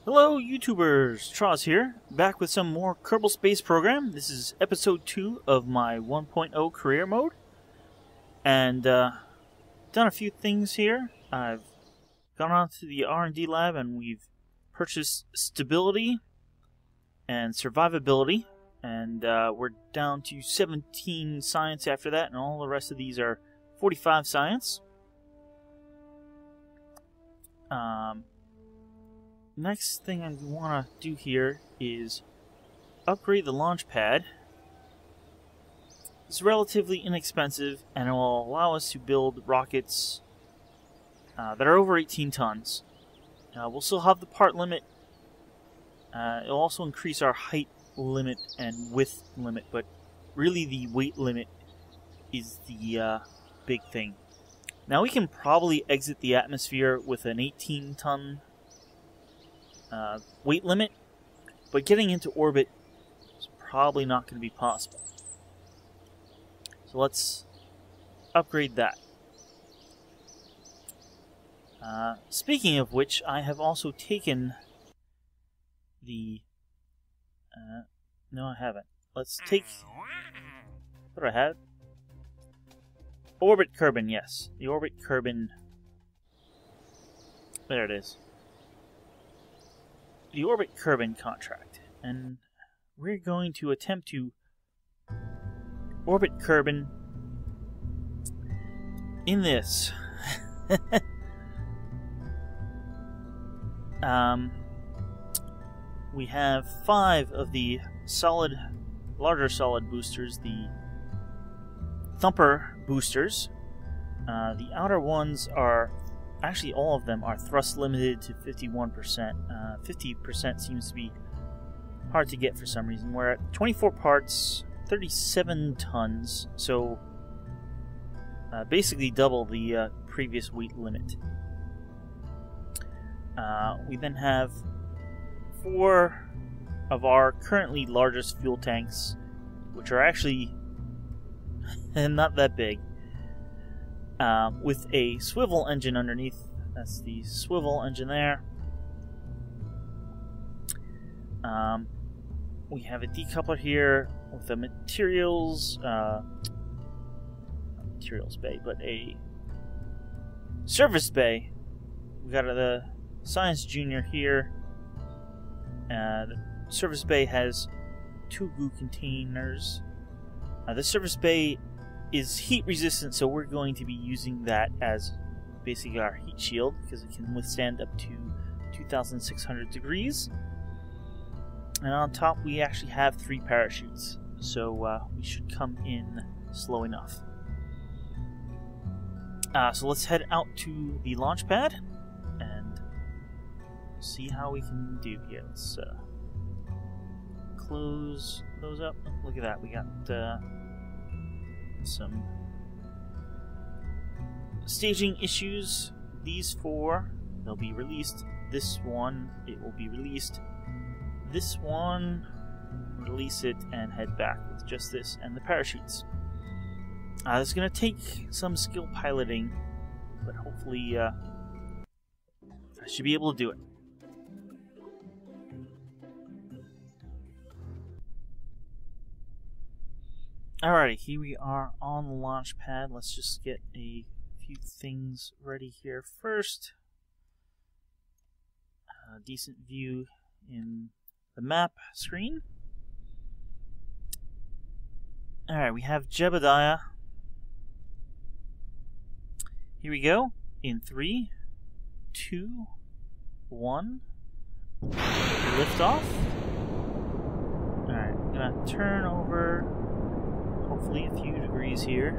Hello YouTubers, Troz here, back with some more Kerbal Space Program. This is episode 2 of my 1.0 career mode. And done a few things here. I've gone on to the R&D lab and we've purchased stability and survivability. And we're down to 17 science after that, and all the rest of these are 45 science. Next thing I want to do here is upgrade the launch pad. It's relatively inexpensive and it will allow us to build rockets that are over 18 tons. We'll still have the part limit. It'll also increase our height limit and width limit, but really the weight limit is the big thing. Now we can probably exit the atmosphere with an 18-ton weight limit, but getting into orbit is probably not going to be possible. So let's upgrade that. Speaking of which, I have also taken the... no, I haven't. Let's take... What do I have? Orbit Kerbin, yes. The Orbit Kerbin. There it is. The Orbit Kerbin contract. And we're going to attempt to Orbit Kerbin in this. We have 5 of the larger solid boosters, the Thumper boosters. The outer ones are, actually all of them are thrust limited to 51%. 50% seems to be hard to get for some reason. We're at 24 parts, 37 tons, so basically double the previous weight limit. We then have 4 of our currently largest fuel tanks, which are actually not that big, with a swivel engine underneath. That's the swivel engine there. We have a decoupler here with a materials bay, but a service bay. We got the Science Junior here. The service bay has 2 goo containers. The service bay is heat resistant, so we're going to be using that as basically our heat shield because it can withstand up to 2,600 degrees. And on top we actually have 3 parachutes, so we should come in slow enough. So let's head out to the launch pad and see how we can do here. Let's close those up. Look at that, we got some staging issues. These 4, they'll be released. This one, it will be released. This one, release it and head back with just this and the parachutes. It's going to take some skill piloting, but hopefully I should be able to do it. Alrighty, here we are on the launch pad. Let's just get a few things ready here first. A decent view in the map screen. Alright, we have Jebediah. Here we go. In 3, 2, 1. Lift off. Alright, I'm gonna turn over hopefully a few degrees here.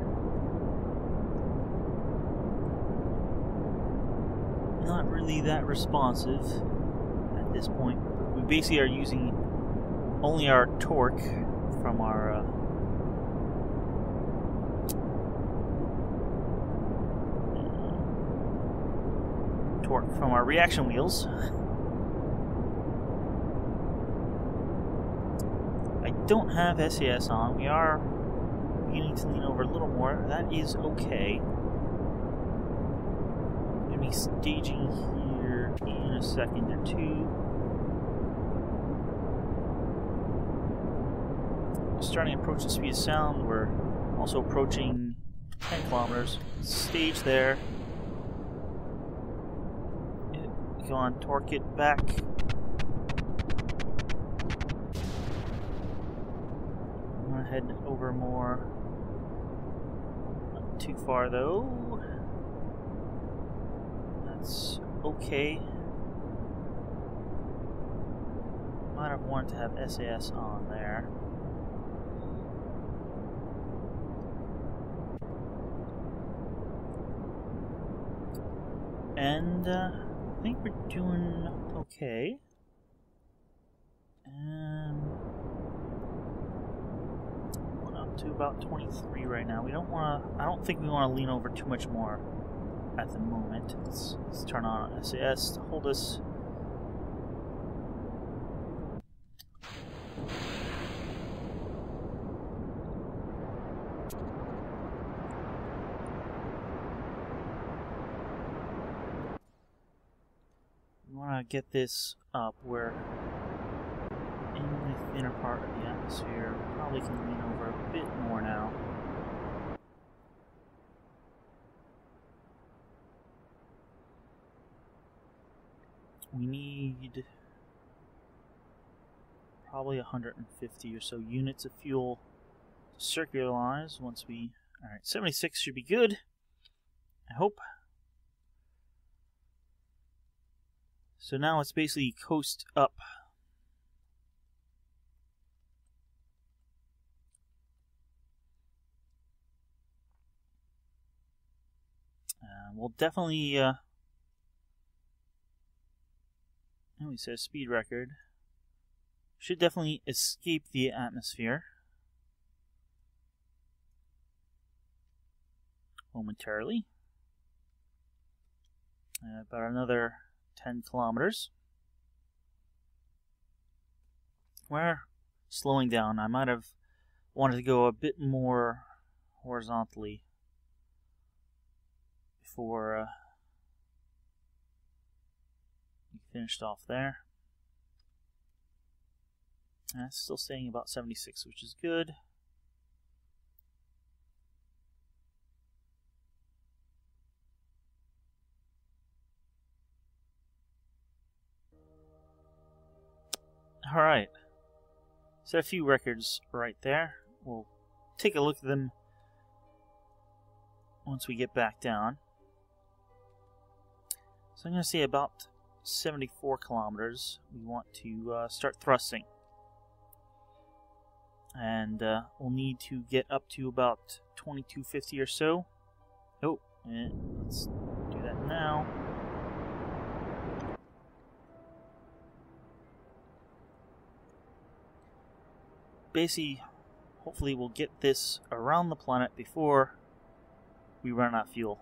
Not really that responsive at this point. We basically are using only our torque from our reaction wheels. I don't have SAS on. We are beginning to lean over a little more. That is okay. I'm going to be staging here in a second or two. starting to approach the speed of sound. We're also approaching 10 kilometers. Stage there. Go on, torque it back. I'm gonna head over more. Not too far though. That's okay. Might have wanted to have SAS on there. And I think we're doing okay. We're up to about 23 right now. We don't want to. I don't think we want to lean over too much more at the moment. Let's turn on SAS to hold us. We want to get this up where in the thinner part of the atmosphere we probably can lean over a bit more now. We need probably 150 or so units of fuel to circularize once we... Alright, 76 should be good, I hope. So now it's basically coast up. We'll definitely... and we set a speed record. Should definitely escape the atmosphere momentarily. About another 10 kilometers. We're slowing down. I might have wanted to go a bit more horizontally before we finished off there. And it's still staying about 76, which is good. Alright. Set a few records right there. We'll take a look at them once we get back down. So I'm going to say about 74 kilometers. We want to start thrusting. And we'll need to get up to about 2250 or so. Oh, and let's do that now. Basically, hopefully we'll get this around the planet before we run out of fuel.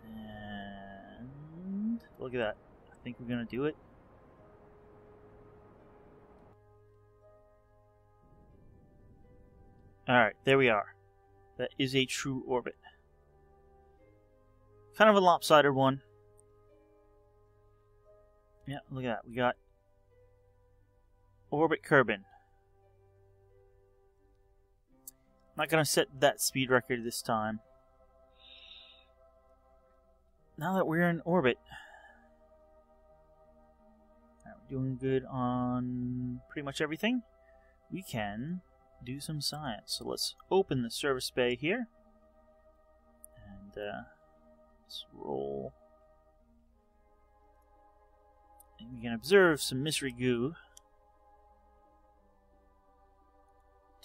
And look at that. I think we're going to do it. Alright, there we are. That is a true orbit. Kind of a lopsided one. Yeah, look at that. We got Orbit Kerbin. Not going to set that speed record this time. Now that we're in orbit, we're doing good on pretty much everything. We can do some science. So let's open the service bay here. And let's roll. And we can observe some mystery goo.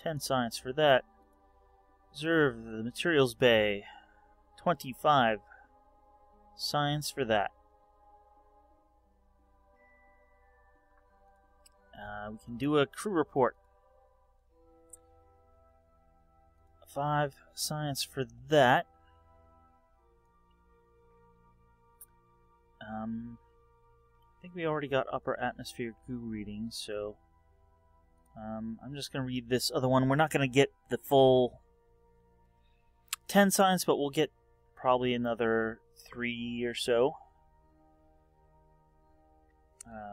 10 science for that. Observe the materials bay. 25 science for that. We can do a crew report. 5 science for that. I think we already got upper atmosphere goo readings, so I'm just going to read this other one. We're not going to get the full 10 science, but we'll get probably another 3 or so.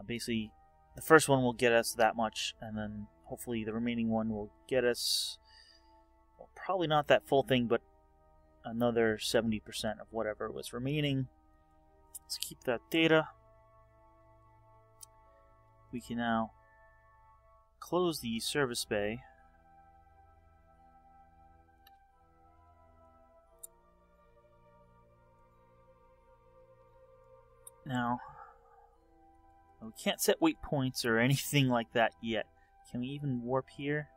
Basically, the first one will get us that much, and then hopefully the remaining one will get us, well, probably not that full thing, but another 70% of whatever was remaining. Let's keep that data. We can now close the service bay. Now, we can't set waypoints or anything like that yet. Can we even warp here?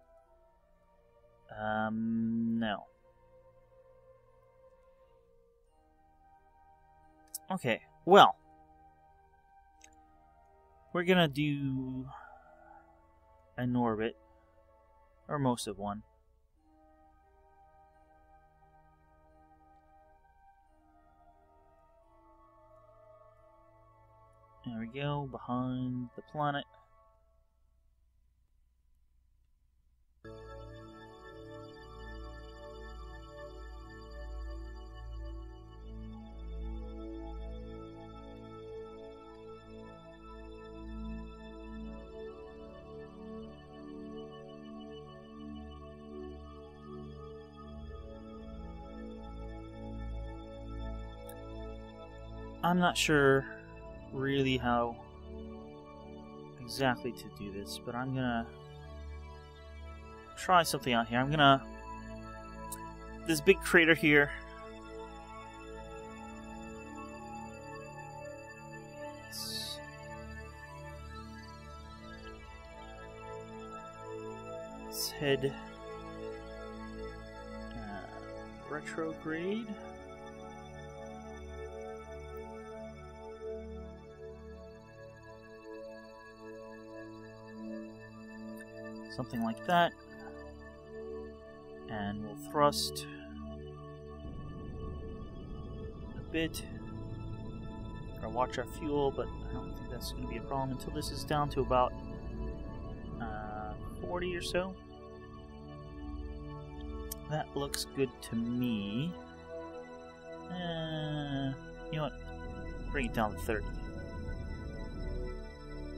No. Okay, well, we're gonna do an orbit, or most of one. There we go, behind the planet. I'm not sure really how exactly to do this, but I'm gonna try something out here. I'm gonna... this big crater here. Let's head retrograde. Something like that. And we'll thrust a bit. Gotta watch our fuel, but I don't think that's going to be a problem until this is down to about 40 or so. That looks good to me. You know what? Bring it down to 30.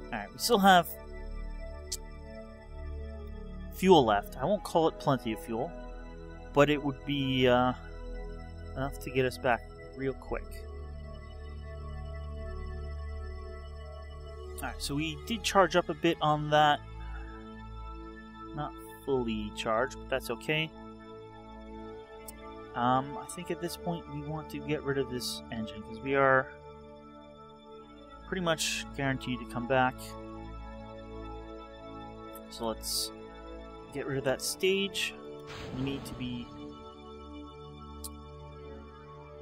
Alright, we still have fuel left. I won't call it plenty of fuel, but it would be enough to get us back real quick. Alright, so we did charge up a bit on that. Not fully charged, but that's okay. I think at this point we want to get rid of this engine, because we are pretty much guaranteed to come back. So let's get rid of that stage. We need to be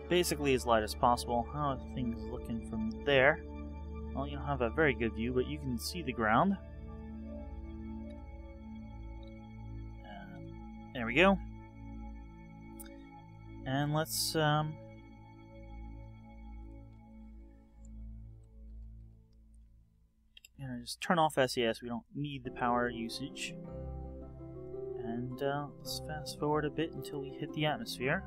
basically as light as possible. How are things looking from there? Well, you don't have a very good view, but you can see the ground. There we go. And let's just turn off SES. We don't need the power usage. And let's fast forward a bit until we hit the atmosphere.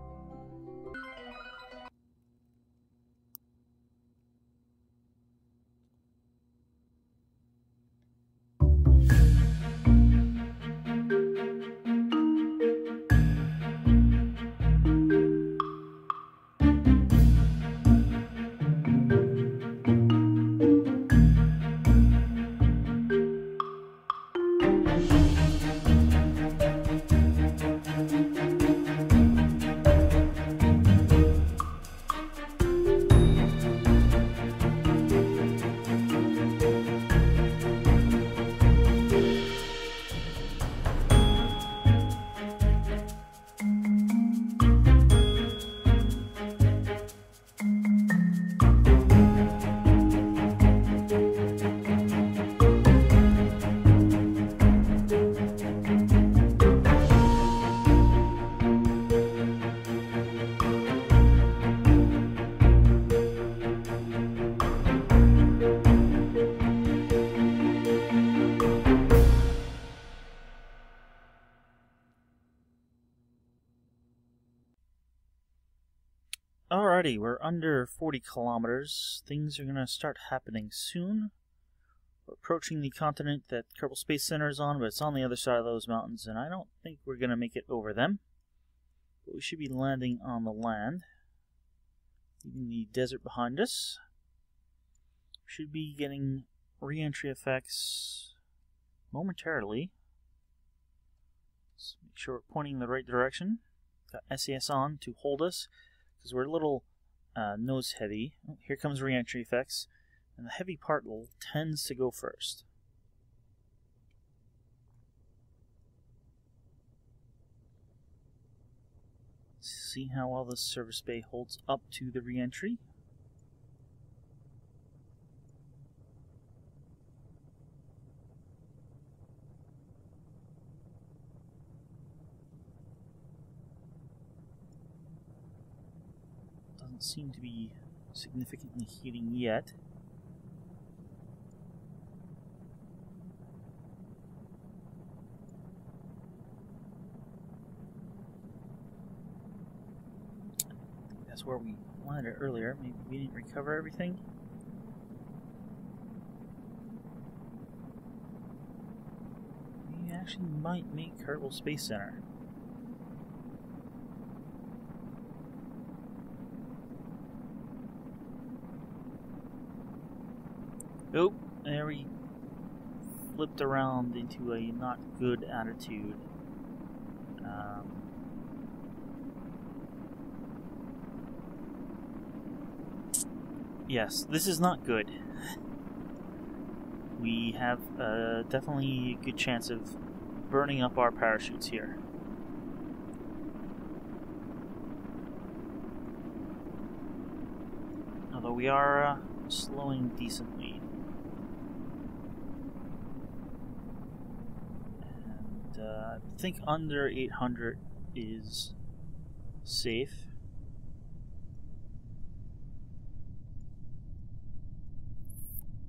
Alrighty, we're under 40 kilometers. Things are gonna start happening soon. We're approaching the continent that Kerbal Space Center is on, but it's on the other side of those mountains, and I don't think we're going to make it over them. But we should be landing on the land, leaving the desert behind us. Should be getting re-entry effects momentarily. Let's make sure we're pointing in the right direction. Got SAS on to hold us, because we're a little nose heavy. Oh, here comes re-entry effects, and the heavy part tends to go first. Let's see how well this service bay holds up to the re-entry. Doesn't seem to be significantly heating yet. I think that's where we landed earlier. Maybe we didn't recover everything. We actually might make Kerbal Space Center. Oh, there we flipped around into a not good attitude. Yes, this is not good. We have definitely a good chance of burning up our parachutes here. Although we are slowing decently. I think under 800 is safe.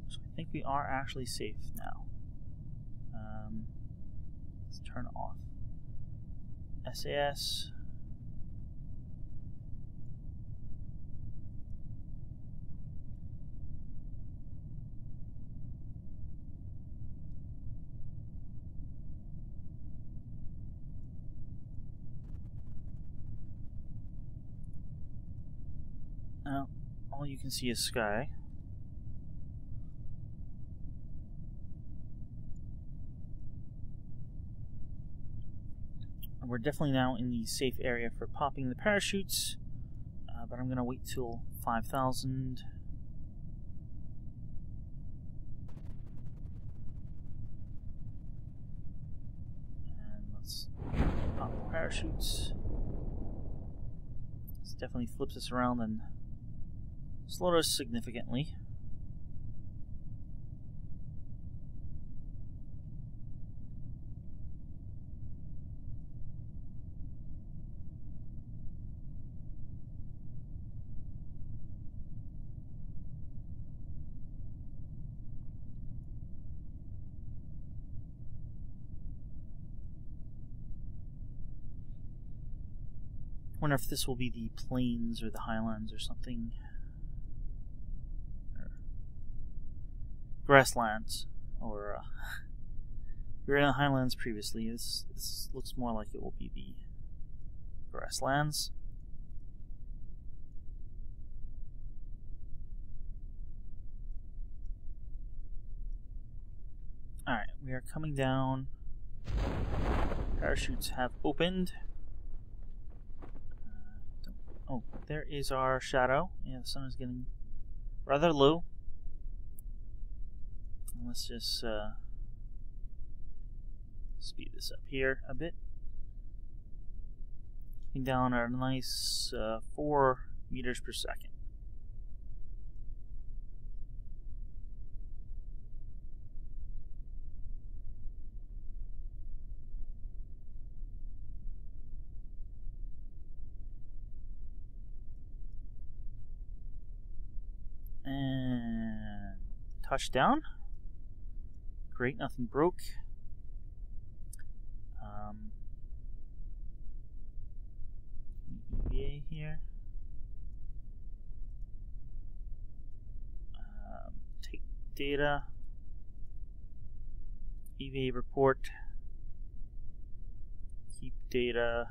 So I think we are actually safe now. Let's turn off SAS. Now, all you can see is sky. And we're definitely now in the safe area for popping the parachutes, but I'm going to wait till 5,000. And let's pop the parachutes. This definitely flips us around and slowed us significantly. Wonder if this will be the plains or the highlands or something. Grasslands, or we were in the highlands previously. This looks more like it will be the grasslands. Alright, we are coming down. Parachutes have opened. Oh, there is our shadow. Yeah, the sun is getting rather low. Let's just speed this up here a bit. Coming down at a nice 4 meters per second. And touchdown. Great, nothing broke. EVA here. Take data. EVA report. Keep data.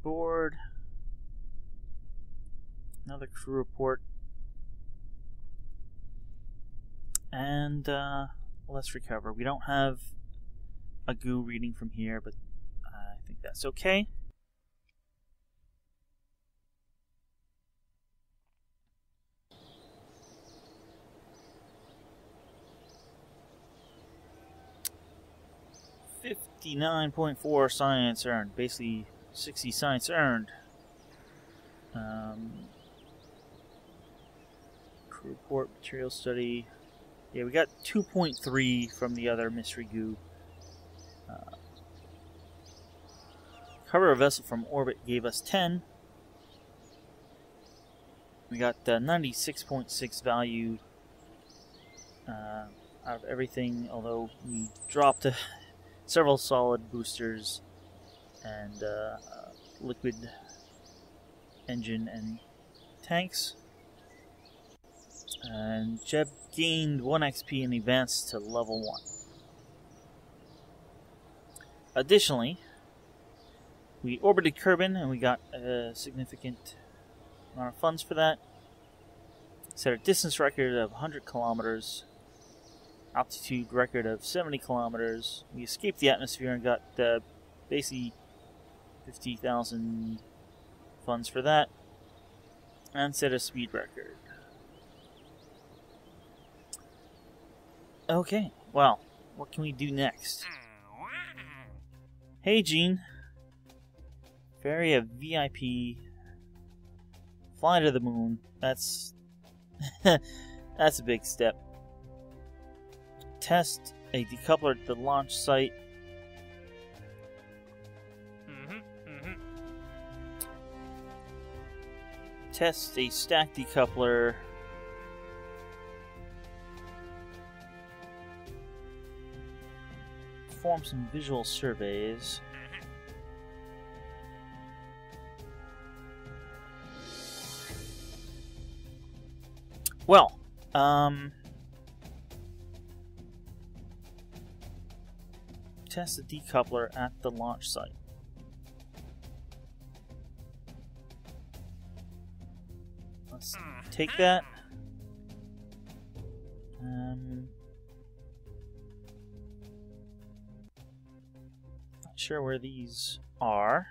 Board. Another crew report. And let's recover. We don't have a goo reading from here, but I think that's okay. $59.4 science earned. Basically 60 science earned. Crew report, material study. Yeah, we got 2.3 from the other mystery goo. Cover a vessel from orbit gave us 10. We got 96.6 value out of everything, although we dropped several solid boosters and liquid engine and tanks. And Jeb gained 1 XP and advanced to level 1. Additionally, we orbited Kerbin and we got a significant amount of funds for that. Set a distance record of 100 kilometers, altitude record of 70 kilometers. We escaped the atmosphere and got basically 50,000 funds for that, and set a speed record. Okay, well, what can we do next? Hey, Gene. Ferry a VIP. Fly to the moon. That's that's a big step. Test a decoupler at the launch site. Test a stack decoupler. Perform some visual surveys. Well, test the decoupler at the launch site. Let's take that. Not sure where these are.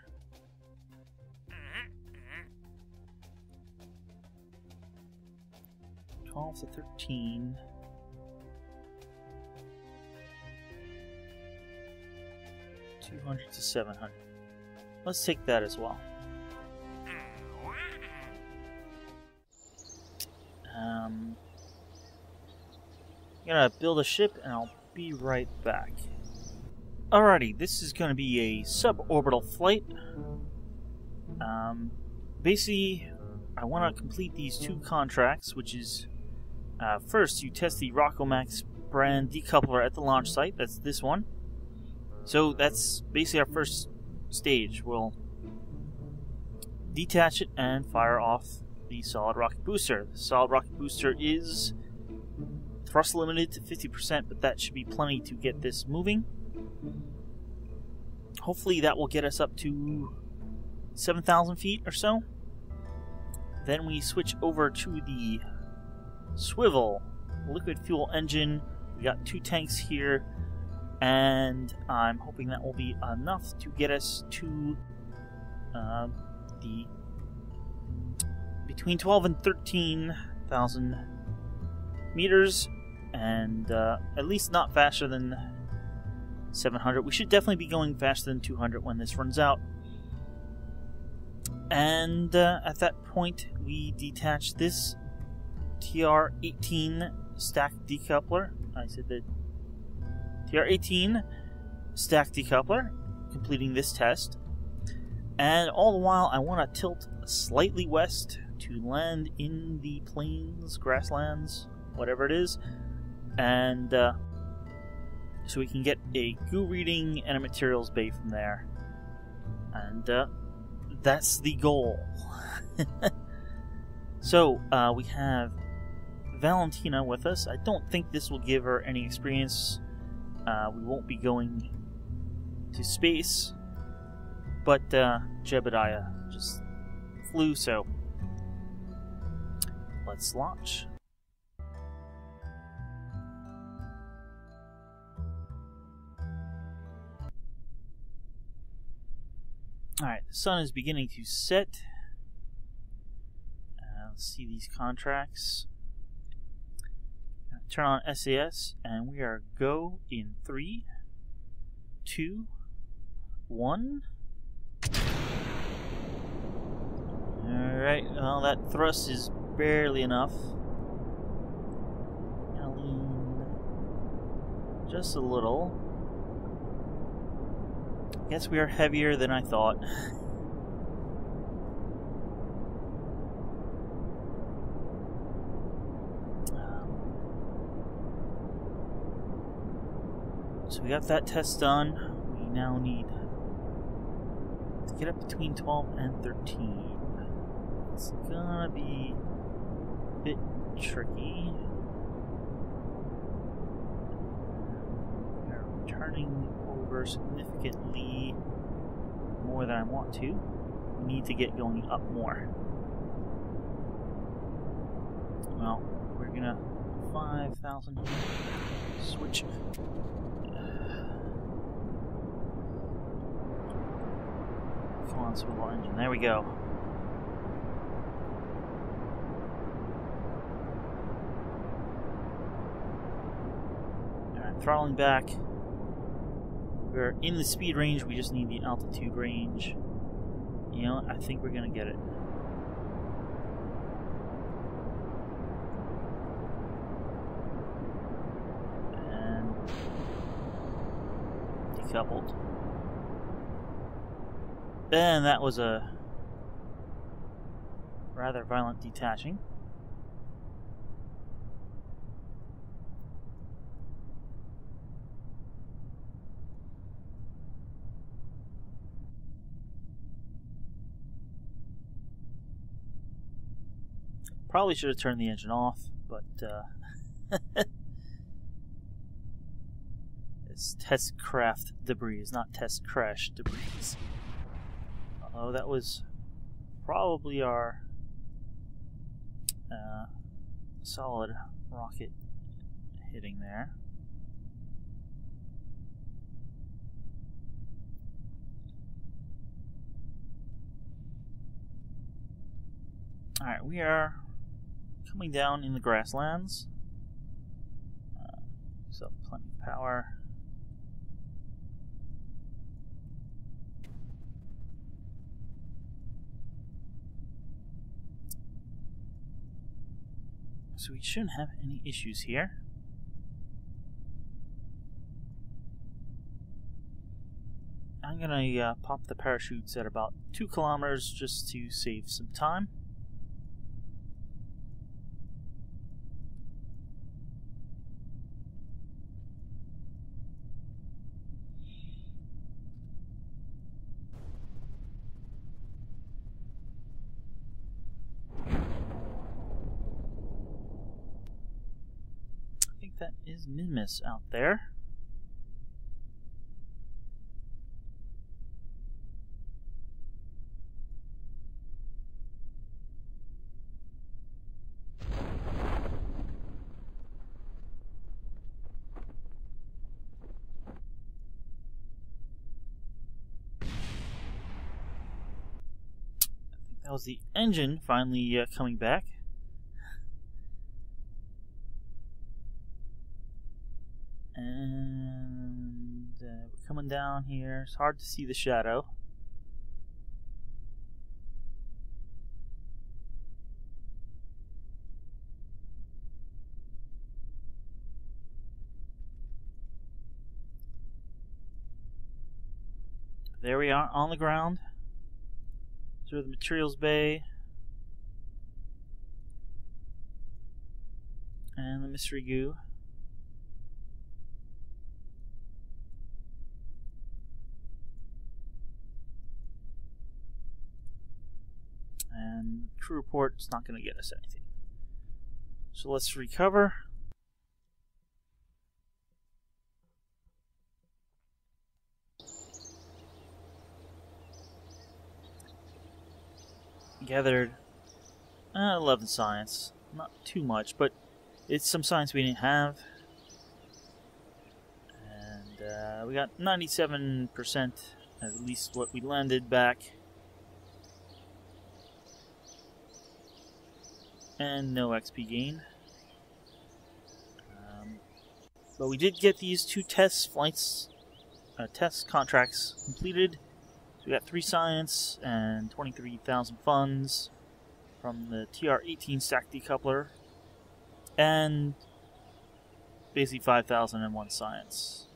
To 13. $200 to $700. Let's take that as well. I'm gonna build a ship and I'll be right back. Alrighty, this is gonna be a suborbital flight. Basically, I want to complete these 2 contracts, which is first, you test the Rockomax brand decoupler at the launch site. That's this one. So that's basically our first stage. We'll detach it and fire off the solid rocket booster. The solid rocket booster is thrust limited to 50%, but that should be plenty to get this moving. Hopefully that will get us up to 7,000 feet or so. Then we switch over to the swivel liquid fuel engine. We got 2 tanks here, and I'm hoping that will be enough to get us to the between 12 and 13,000 meters, and at least not faster than 700. We should definitely be going faster than 200 when this runs out. And at that point, we detach this TR-18 stack decoupler. I said the TR-18 stack decoupler, completing this test. And all the while, I want to tilt slightly west to land in the plains, grasslands, whatever it is, and so we can get a goo reading and a materials bay from there. And that's the goal. So, we have Valentina with us. I don't think this will give her any experience we won't be going to space, but Jebediah just flew, so let's launch. Alright, the sun is beginning to set. Let's see these contracts. Turn on SAS, and we are go in 3, 2, 1. Alright, well, that thrust is barely enough. Gonna lean just a little. Guess we are heavier than I thought. So we got that test done. We now need to get up between 12 and 13. It's gonna be a bit tricky. We are turning over significantly more than I want to. We need to get going up more. Well, we're gonna 5,000 here. Switch. Come on, swivel engine. There we go. Alright, throttling back. We're in the speed range, we just need the altitude range. You know, I think we're gonna get it. And decoupled. And that was a rather violent detaching. Probably should have turned the engine off, but it's test craft debris, not test crash debris. Oh, that was probably our solid rocket hitting there. Alright, we are coming down in the grasslands. So plenty of power. So we shouldn't have any issues here. I'm gonna pop the parachutes at about 2 kilometers just to save some time. That is Mimus out there. I think that was the engine finally coming back. And we're coming down here. It's hard to see the shadow. There we are on the ground. Through the materials bay. And the mystery goo. And crew report is not going to get us anything. So let's recover. gathered 11 science. Not too much, but it's some science we didn't have. And we got 97%, at least what we landed back. And no XP gain. But we did get these 2 test contracts completed. So we got 3 science and 23,000 funds from the TR-18 stack decoupler, and basically 5,001 science.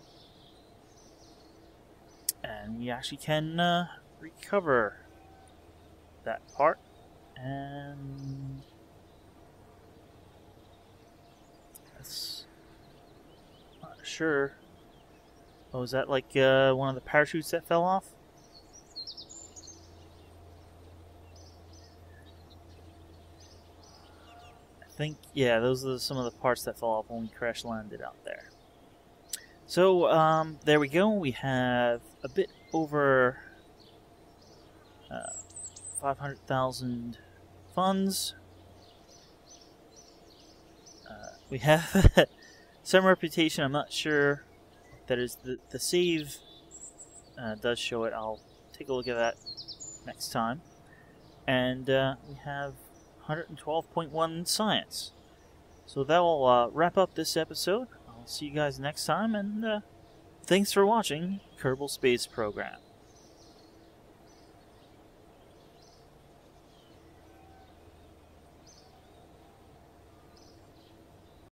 And we actually can recover that part, and that's not sure. Oh, is that like one of the parachutes that fell off? I think, yeah, those are some of the parts that fell off when we crash landed out there. So, there we go. We have a bit over 500,000 funds. We have some reputation. I'm not sure that is the save does show it. I'll take a look at that next time. And we have 112.1 science. So that will wrap up this episode. I'll see you guys next time, and thanks for watching Kerbal Space Program.